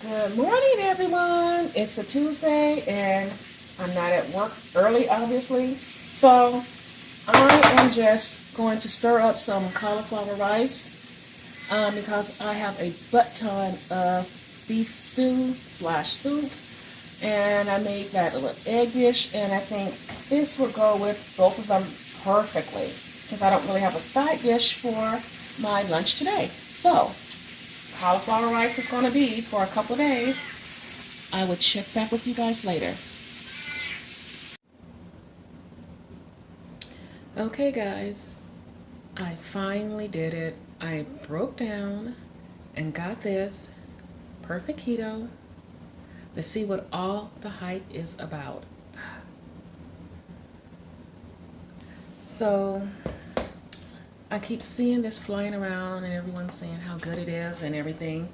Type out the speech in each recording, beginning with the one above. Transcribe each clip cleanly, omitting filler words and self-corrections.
Good morning, everyone. It's a Tuesday, and I'm not at work early, obviously. So I am just going to stir up some cauliflower rice because I have a butt ton of beef stew slash soup, and I made that little egg dish, and I think this will go with both of them perfectly since I don't really have a side dish for my lunch today. So cauliflower rice is going to be for a couple of days. I will check back with you guys later. Okay guys, I finally did it. I broke down and got this perfect keto to see what all the hype is about. So I keep seeing this flying around and everyone's saying how good it is and everything.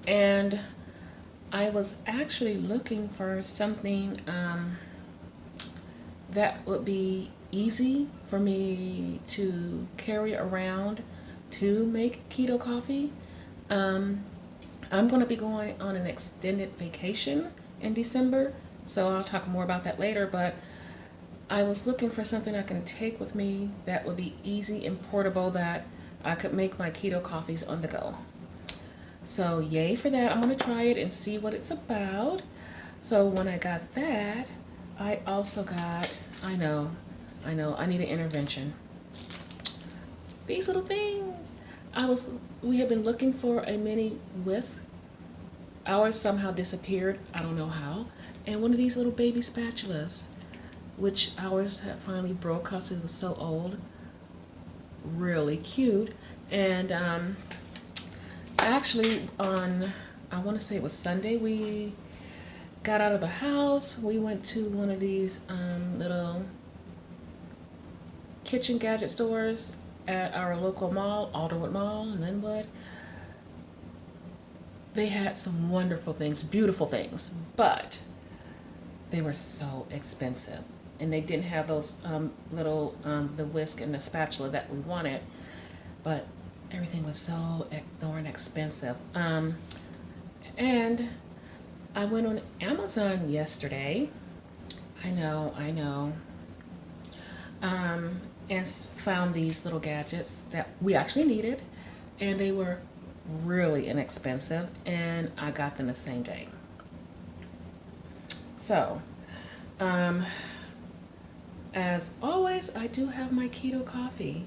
And I was actually looking for something that would be easy for me to carry around to make keto coffee. I'm going to be going on an extended vacation in December, so I'll talk more about that later, but I was looking for something I can take with me that would be easy and portable that I could make my keto coffees on the go. So yay for that. I'm going to try it and see what it's about. So when I got that, I also got, I know, I need an intervention. These little things. We have been looking for a mini whisk. Ours somehow disappeared. I don't know how. And one of these little baby spatulas, which ours had finally broke because it was so old. Really cute. And actually on, I want to say it was Sunday, we got out of the house. We went to one of these little kitchen gadget stores at our local mall, Alderwood Mall in Linwood. They had some wonderful things, beautiful things, but they were so expensive. And they didn't have those the whisk and the spatula that we wanted, but everything was so darn expensive. And I went on Amazon yesterday. I know. And found these little gadgets that we actually needed, and they were really inexpensive, and I got them the same day. So, as always, I do have my keto coffee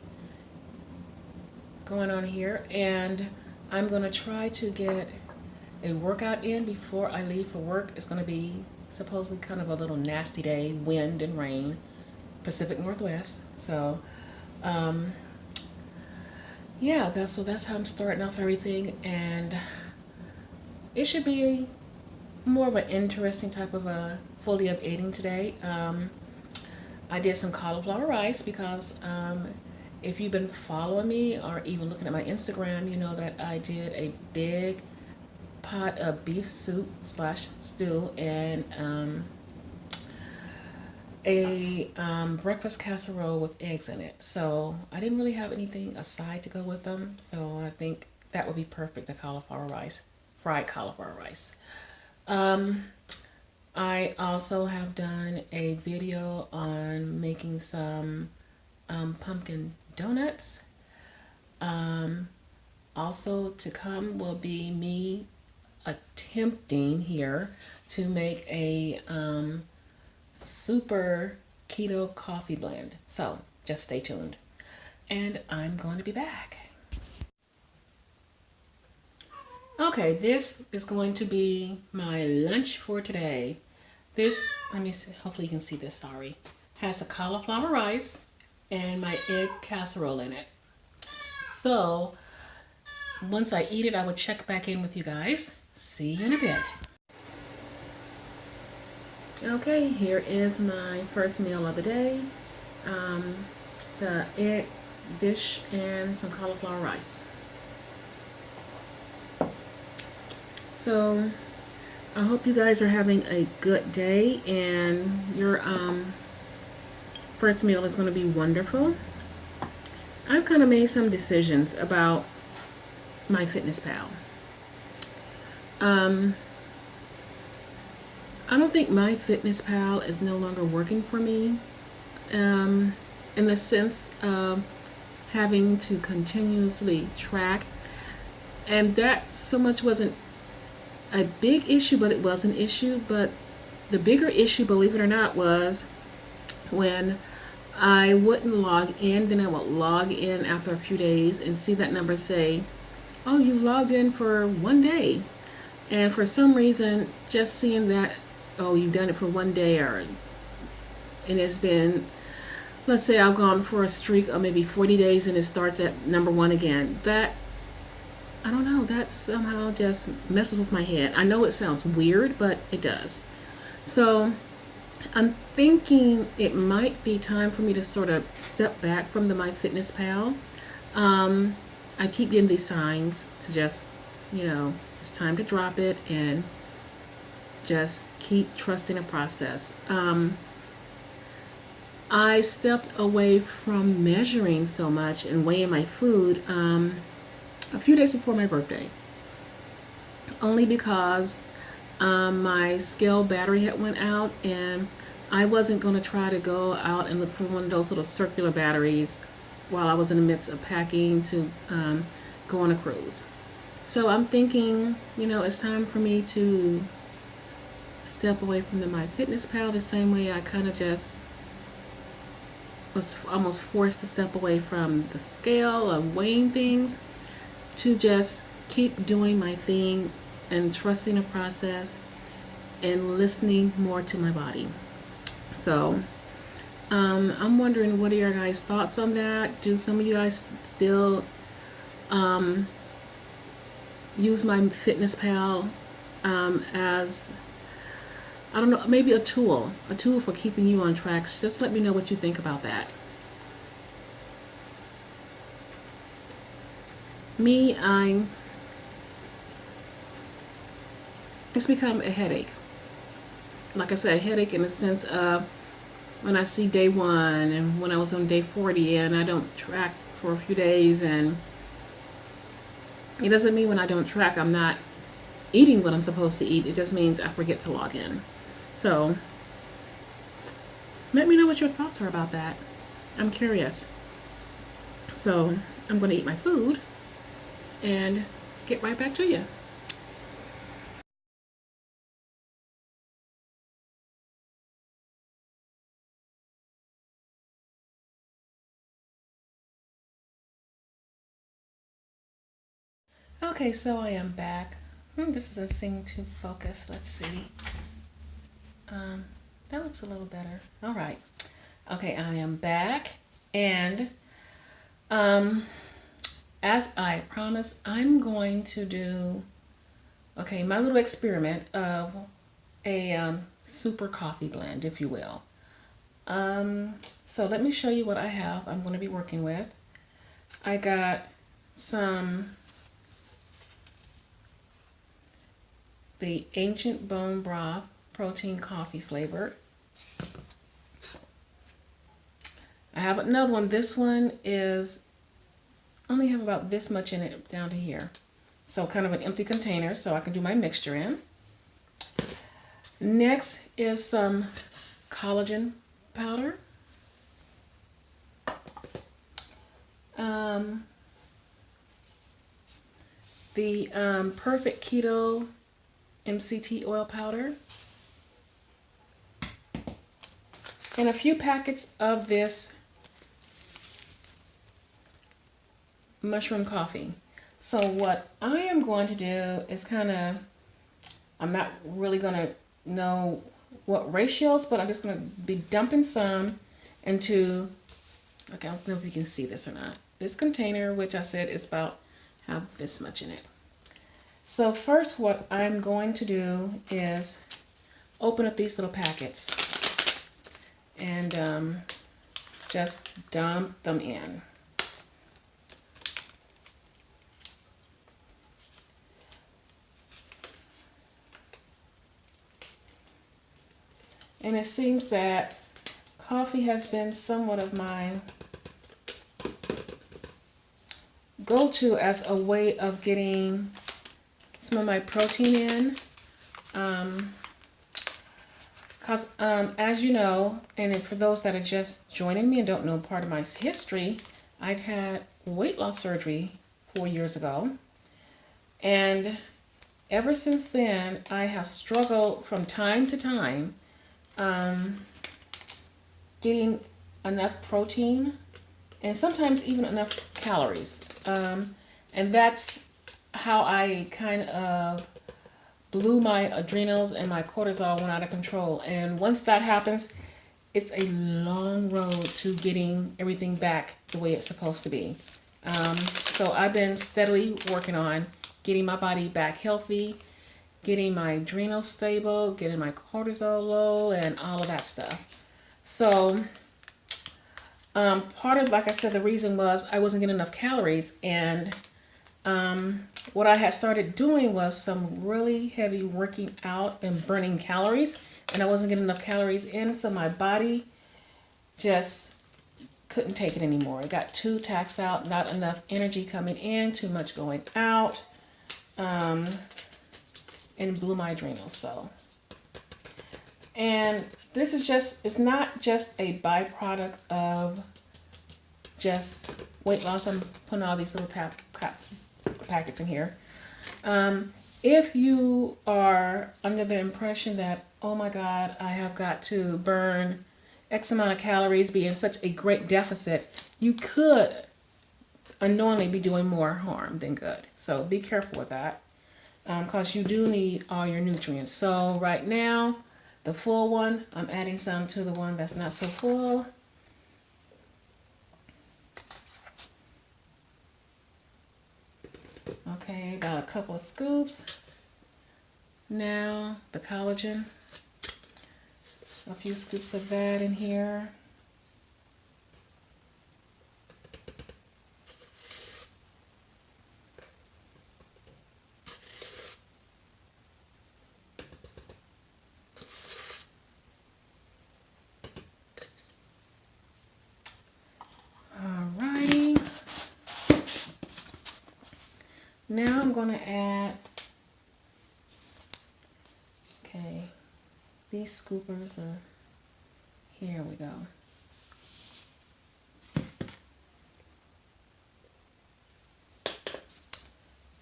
going on here, and I'm going to try to get a workout in before I leave for work. It's going to be supposedly kind of a little nasty day, wind and rain, Pacific Northwest. So, yeah, that's how I'm starting off everything, and it should be more of an interesting type of a full day of eating today. I did some cauliflower rice because if you've been following me or even looking at my Instagram, you know that I did a big pot of beef soup slash stew and a breakfast casserole with eggs in it. So I didn't really have anything aside to go with them, so I think that would be perfect, the cauliflower rice, fried cauliflower rice. I also have done a video on making some pumpkin donuts. Also to come will be me attempting here to make a super keto coffee blend. So just stay tuned. And I'm going to be back. Okay, this is going to be my lunch for today. This, let me see, hopefully you can see this, sorry. Has a cauliflower rice and my egg casserole in it. So, once I eat it, I will check back in with you guys. See you in a bit. Okay, here is my first meal of the day. The egg dish and some cauliflower rice. So, I hope you guys are having a good day and your first meal is going to be wonderful. I've kind of made some decisions about my Fitness Pal. I don't think MyFitnessPal is no longer working for me, in the sense of having to continuously track. And that so much wasn't a big issue, but it was an issue. But the bigger issue, believe it or not, was when I wouldn't log in, then I would log in after a few days and see that number say, oh, you logged in for 1 day. And for some reason, just seeing that, oh, you've done it for 1 day, and it's been, let's say I've gone for a streak of maybe 40 days and it starts at number 1 again. That, I don't know, that somehow just messes with my head. I know it sounds weird, but it does. So I'm thinking it might be time for me to sort of step back from the MyFitnessPal. I keep getting these signs to just, it's time to drop it and just keep trusting the process. I stepped away from measuring so much and weighing my food a few days before my birthday, only because my scale battery had went out, and I wasn't going to try to go out and look for one of those little circular batteries while I was in the midst of packing to go on a cruise. So I'm thinking, it's time for me to step away from the MyFitnessPal the same way I kind of just was almost forced to step away from the scale of weighing things, to just keep doing my thing and trusting the process and listening more to my body. So I'm wondering, what are your guys' thoughts on that? Do some of you guys still use MyFitnessPal as, I don't know, maybe a tool for keeping you on track? Just let me know what you think about that. Me, it's become a headache. Like I said, a headache in the sense of when I see day 1 and when I was on day 40 and I don't track for a few days, and it doesn't mean when I don't track I'm not eating what I'm supposed to eat. It just means I forget to log in. So let me know what your thoughts are about that. I'm curious. So I'm going to eat my food and get right back to you. Okay, so I am back. This doesn't seem to focus. Let's see. That looks a little better. All right. Okay, I am back, and as I promised, I'm going to do my little experiment of a super coffee blend, if you will. So let me show you what I have. I'm going to be working with. I got the Ancient Bone Broth Protein Coffee flavored. I have another one. This one is only have about this much in it down to here. So kind of an empty container, so I can do my mixture in. Next is some collagen powder. The Perfect Keto MCT oil powder. And a few packets of this mushroom coffee. So what I am going to do is I'm not really going to know what ratios, but I'm just going to be dumping some into, I don't know if you can see this or not, this container, which I said is about have this much in it. So first what I'm going to do is open up these little packets and just dump them in. And it seems that coffee has been somewhat of my go-to as a way of getting some of my protein in. Because as you know, and for those that are just joining me and don't know part of my history, I'd had weight loss surgery 4 years ago. And ever since then, I have struggled from time to time getting enough protein and sometimes even enough calories. And that's how I kind of blew my adrenals and my cortisol went out of control. And once that happens, it's a long road to getting everything back the way it's supposed to be. So I've been steadily working on getting my body back healthy, getting my adrenals stable, getting my cortisol low, and all of that stuff. So part of, like I said, the reason was I wasn't getting enough calories, and what I had started doing was some really heavy working out and burning calories, and I wasn't getting enough calories in, so my body just couldn't take it anymore. It got too taxed out, not enough energy coming in, too much going out, and blew my adrenals. So, and this is just, it's not just a byproduct of just weight loss. I'm putting all these little packets in here. If you are under the impression that, oh my God, I have got to burn X amount of calories, be in such a great deficit, you could unknowingly be doing more harm than good. So be careful with that, because you do need all your nutrients. So right now, the full one, I'm adding some to the one that's not so full. Okay, about a couple of scoops. Now the collagen, a few scoops of that in here. Alrighty. Now I'm going to add, okay, these scoopers are, here we go.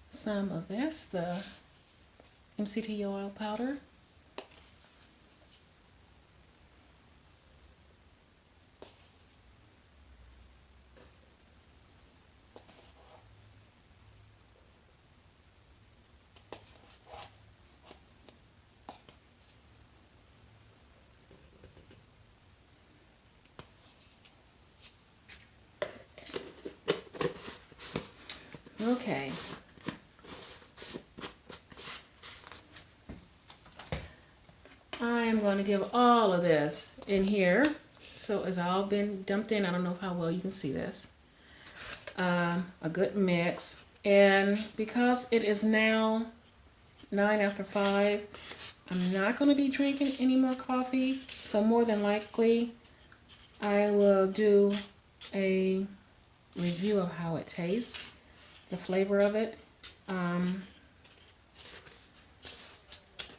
Some of this, the MCT oil powder. Okay. I am going to give all of this in here. So it's all been dumped in. I don't know how well you can see this. A good mix. And because it is now 9 after 5, I'm not going to be drinking any more coffee. So more than likely, I will do a review of how it tastes, the flavor of it,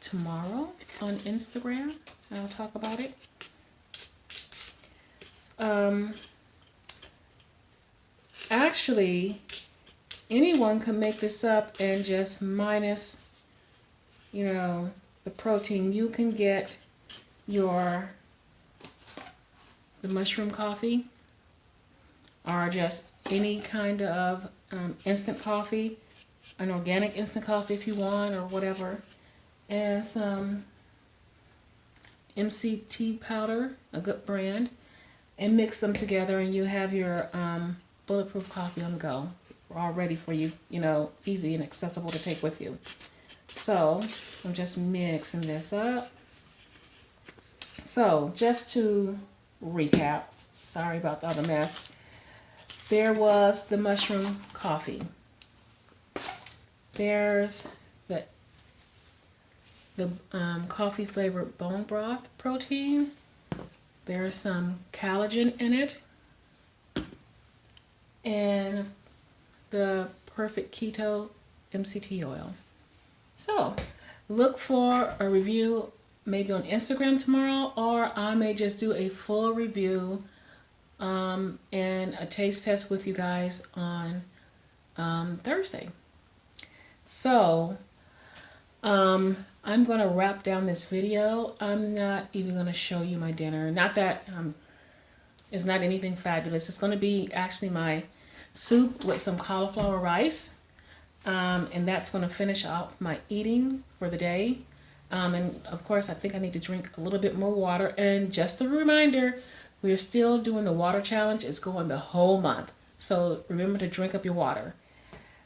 tomorrow on Instagram. I'll talk about it. Actually, anyone can make this up and just minus, you know, the protein. You can get the mushroom coffee, or just any kind of instant coffee, an organic instant coffee if you want, or whatever, and some MCT powder, a good brand, and mix them together, and you have your bulletproof coffee on the go, all ready for you, you know, easy and accessible to take with you. So I'm just mixing this up. So just to recap, sorry about the other mess. There was the mushroom coffee. There's the coffee flavored bone broth protein. There's some collagen in it. And the perfect keto MCT oil. So look for a review maybe on Instagram tomorrow, or I may just do a full review and a taste test with you guys on Thursday. So I'm going to wrap down this video. I'm not even going to show you my dinner. Not that it's not anything fabulous. It's going to be actually my soup with some cauliflower rice. And that's going to finish off my eating for the day. And of course, I think I need to drink a little bit more water. And just a reminder, we're still doing the water challenge. It's going the whole month. So remember to drink up your water.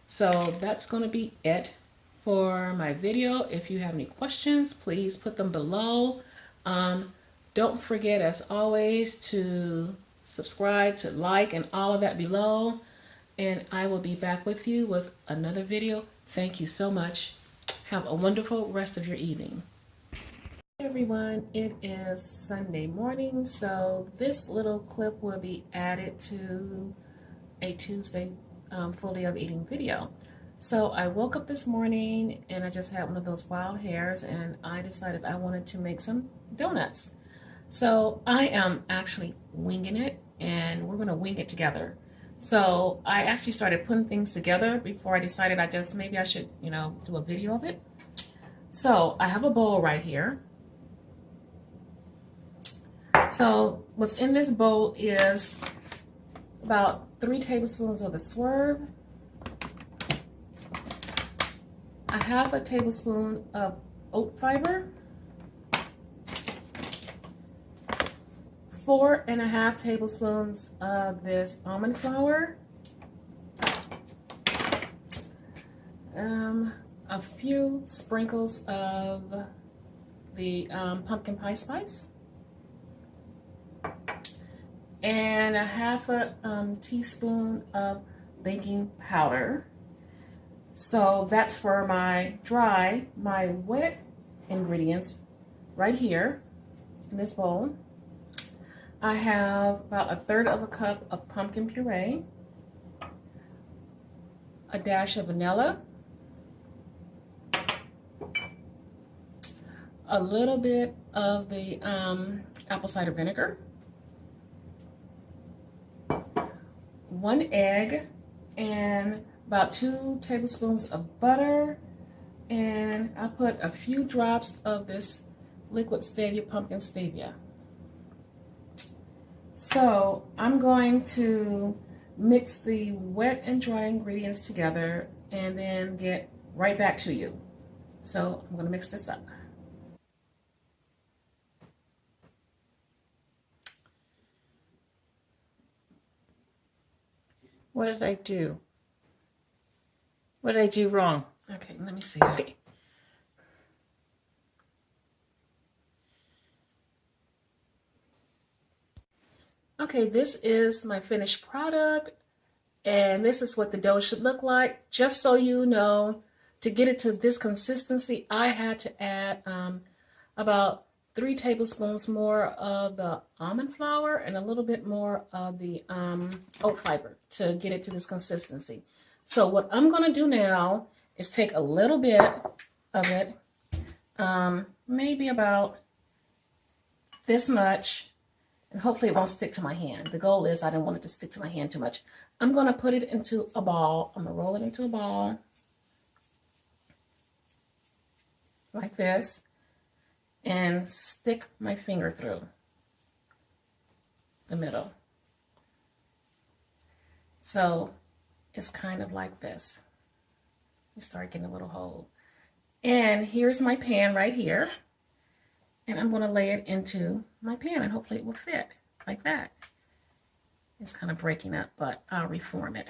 So that's going to be it for my video. If you have any questions, please put them below. Don't forget, as always, to subscribe, to like, and all of that below. And I will be back with you with another video. Thank you so much. Have a wonderful rest of your evening. Hey everyone, it is Sunday morning, so this little clip will be added to a Tuesday full day of eating video. So I woke up this morning and I just had one of those wild hairs, and I decided I wanted to make some donuts. So I am actually winging it, and we're going to wing it together. So I actually started putting things together before I decided maybe I should, do a video of it. So I have a bowl right here. So what's in this bowl is about 3 tablespoons of the swerve, a half a tablespoon of oat fiber, 4.5 tablespoons of this almond flour, a few sprinkles of the pumpkin pie spice, and a half a teaspoon of baking powder. So that's for my dry. My wet ingredients right here in this bowl. I have about 1/3 of a cup of pumpkin puree, a dash of vanilla, a little bit of the apple cider vinegar, 1 egg, and about 2 tablespoons of butter, and I put a few drops of this liquid stevia, pumpkin stevia. So I'm going to mix the wet and dry ingredients together and then get right back to you. So I'm going to mix this up. What did I do? What did I do wrong? Okay, let me see. Okay. Okay, this is my finished product, and this is what the dough should look like. Just so you know, to get it to this consistency, I had to add about 3 tablespoons more of the almond flour and a little bit more of the oat fiber to get it to this consistency. So what I'm going to do now is take a little bit of it, maybe about this much, and hopefully it won't stick to my hand. The goal is I don't want it to stick to my hand too much. I'm going to put it into a ball. I'm going to roll it into a ball like this and stick my finger through the middle. So it's kind of like this. You start getting a little hole. And here's my pan right here. And I'm going to lay it into my pan, and hopefully it will fit like that. It's kind of breaking up, but I'll reform it.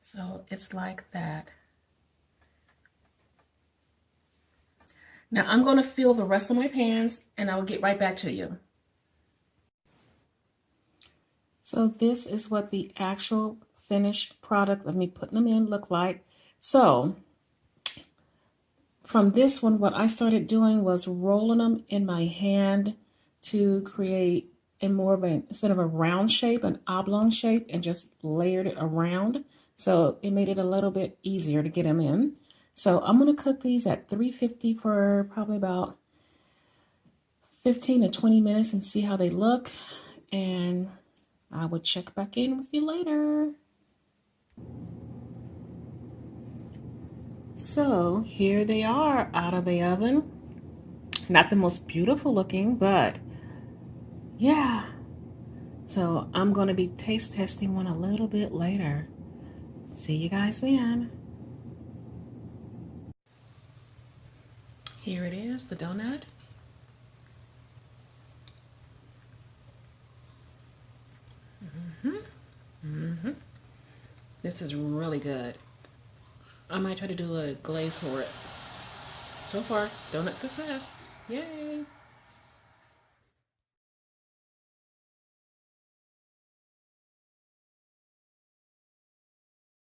So it's like that. Now I'm going to fill the rest of my pans, and I'll get right back to you. So this is what the actual finished product of me putting them in look like. So from this one, what I started doing was rolling them in my hand to create instead of a round shape, an oblong shape, and just layered it around. So it made it a little bit easier to get them in. So I'm going to cook these at 350 for probably about 15 to 20 minutes and see how they look. And I will check back in with you later. So here they are out of the oven. Not the most beautiful looking, but yeah. So I'm going to be taste testing one a little bit later. See you guys then. Here it is, the donut. This is really good. I might try to do a glaze for it. So far, donut success. Yay!